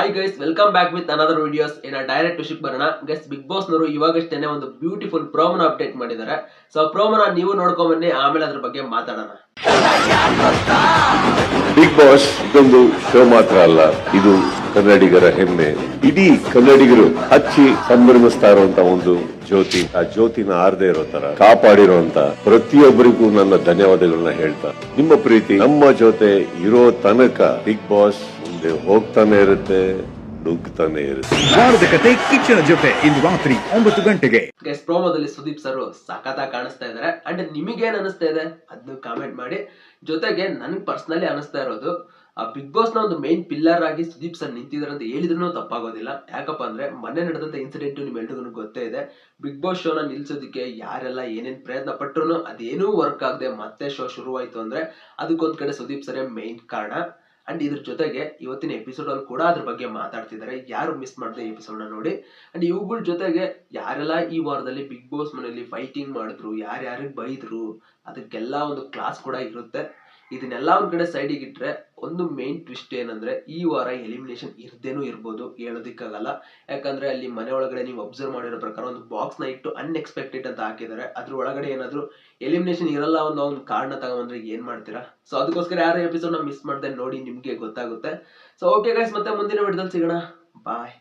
Hi guys, welcome back with another videos. Direct ವಿಷಯಕ್ಕೆ ಬರೋಣ guys. Big boss ನವರು ಇವಾಗಷ್ಟೇನೆ ಒಂದು ಬ್ಯೂಟಿಫುಲ್ ಪ್ರೋಮೋನ ಅಪ್ಡೇಟ್ ಮಾಡಿದ್ದಾರೆ. ಸೊ ಆ ಪ್ರೋಮೋನ ನೀವು ನೋಡ್ಕೊಂಡ್ ಬನ್ನಿ, ಆಮೇಲೆ ಅದ್ರ ಬಗ್ಗೆ ಮಾತಾಡೋಣ. ಬಿಗ್ ಬಾಸ್ ಇದೊಂದು ಶೋ ಮಾತ್ರ ಅಲ್ಲ, ಇದು ಕನ್ನಡಿಗರ ಹೆಮ್ಮೆ. ಇಡೀ ಕನ್ನಡಿಗರು ಹಚ್ಚಿ ಸಂಭ್ರಮಿಸ್ತಾ ಇರುವಂತ ಒಂದು ಜ್ಯೋತಿ. ಆ ಜ್ಯೋತಿನ ಆರದೇ ಇರೋ ತರ ಕಾಪಾಡಿರುವಂತ ಪ್ರತಿಯೊಬ್ಬರಿಗೂ ನನ್ನ ಧನ್ಯವಾದಗಳನ್ನ ಹೇಳ್ತಾ, ನಿಮ್ಮ ಪ್ರೀತಿ ನಮ್ಮ ಜೊತೆ ಇರೋ ತನಕ ಬಿಗ್ ಬಾಸ್ ಮುಂದೆ ಹೋಗ್ತಾನೆ ಇರುತ್ತೆ, ನುಗ್ತಾನೆ ಇರುತ್ತೆ. ವಾರದ ಕತೆ ಕಿಚ್ಚನ ಜೊತೆ ಇಂದು ರಾತ್ರಿ 9 ಗಂಟೆಗೆ. ಗೈಸ್, ಪ್ರೋಮೋದಲ್ಲಿ ಸುದೀಪ್ ಸರ್ ಸಖತ್ತಾಗಿ ಕಾಣಿಸ್ತಾ ಇದಾರೆ. ಅಂಡ್ ನಿಮಗೇನ್ ಅನಿಸ್ತಾ ಇದೆ ಅದನ್ನ ಕಾಮೆಂಟ್ ಮಾಡಿ. ಜೊತೆಗೆ ನನ್ಗೆ ಪರ್ಸನಲಿ ಅನಿಸ್ತಾ ಇರೋದು, ಆ ಬಿಗ್ ಬಾಸ್ ನ ಒಂದು ಮೇನ್ ಪಿಲ್ಲರ್ ಆಗಿ ಸುದೀಪ್ ಸರ್ ನಿಂತಿದ್ದಾರೆ ಅಂತ ಹೇಳಿದ್ರು ತಪ್ಪಾಗೋದಿಲ್ಲ. ಯಾಕಪ್ಪ ಅಂದ್ರೆ ಮೊನ್ನೆ ನಡೆದಂತ ಇನ್ಸಿಡೆಂಟ್ ನಿಮ್ಮೆಲ್ರಿಗೂ ಗೊತ್ತೇ ಇದೆ. ಬಿಗ್ ಬಾಸ್ ಶೋನ ನಿಲ್ಸೋದಕ್ಕೆ ಯಾರೆಲ್ಲ ಏನೇನ್ ಪ್ರಯತ್ನ ಪಟ್ರು ಅದೇನೂ ವರ್ಕ್ ಆಗದೆ ಮತ್ತೆ ಶೋ ಶುರುವಾಯ್ತು ಅಂದ್ರೆ ಅದಕ್ಕೊಂದ್ ಕಡೆ ಸುದೀಪ್ ಸರೇ ಮೇನ್ ಕಾರಣ. ಅಂಡ್ ಇದ್ರ ಜೊತೆಗೆ ಇವತ್ತಿನ ಎಪಿಸೋಡ್ ಅಲ್ಲಿ ಕೂಡ ಅದ್ರ ಬಗ್ಗೆ ಮಾತಾಡ್ತಿದ್ದಾರೆ. ಯಾರು ಮಿಸ್ ಮಾಡದೆ ಎಪಿಸೋಡ್ ನ ನೋಡಿ. ಅಂಡ್ ಇವುಗಳ ಜೊತೆಗೆ ಯಾರೆಲ್ಲ ಈ ವಾರದಲ್ಲಿ ಬಿಗ್ ಬಾಸ್ ಮನೆಯಲ್ಲಿ ಫೈಟಿಂಗ್ ಮಾಡಿದ್ರು, ಯಾರ್ಯಾರಿಗೆ ಬೈದ್ರು, ಅದಕ್ಕೆಲ್ಲ ಒಂದು ಕ್ಲಾಸ್ ಕೂಡ ಇರುತ್ತೆ. ಇದನ್ನೆಲ್ಲ ಒಂದ್ ಕಡೆ ಸೈಡಿಗೆ ಇಟ್ರೆ ಒಂದು ಮೇನ್ ಟ್ವಿಸ್ಟ್ ಏನಂದ್ರೆ, ಈ ವಾರ ಎಲಿಮಿನೇಷನ್ ಇರ್ದೇನೂ ಇರ್ಬೋದು, ಹೇಳೋದಿಕ್ಕಾಗಲ್ಲ. ಯಾಕಂದ್ರೆ ಅಲ್ಲಿ ಮನೆ ಒಳಗಡೆ ನೀವು ಅಬ್ಸರ್ವ್ ಮಾಡಿರೋ ಪ್ರಕಾರ ಒಂದು ಬಾಕ್ಸ್ ನ ಇಟ್ಟು ಅನ್ಎಕ್ಸ್ಪೆಕ್ಟೆಡ್ ಅಂತ ಹಾಕಿದ್ದಾರೆ. ಅದ್ರ ಒಳಗಡೆ ಏನಾದ್ರು ಎಲಿಮಿನೇಷನ್ ಇರಲ್ಲ ಅನ್ನೋ ಒಂದು ಕಾರಣ ತಗೊಂಡ್ರೆ ಏನ್ ಮಾಡ್ತೀರಾ? ಸೊ ಅದಕ್ಕೋಸ್ಕರ ಯಾರು ಎಪಿಸೋಡ್ ನ ಮಿಸ್ ಮಾಡ್ದೆ ನೋಡಿ, ನಿಮ್ಗೆ ಗೊತ್ತಾಗುತ್ತೆ. ಸೊ ಓಕೆ ಗೈಸ್, ಮತ್ತೆ ಮುಂದಿನ ವಿಡಿಯೋದಲ್ಲಿ ಸಿಗೋಣ. ಬಾಯ್.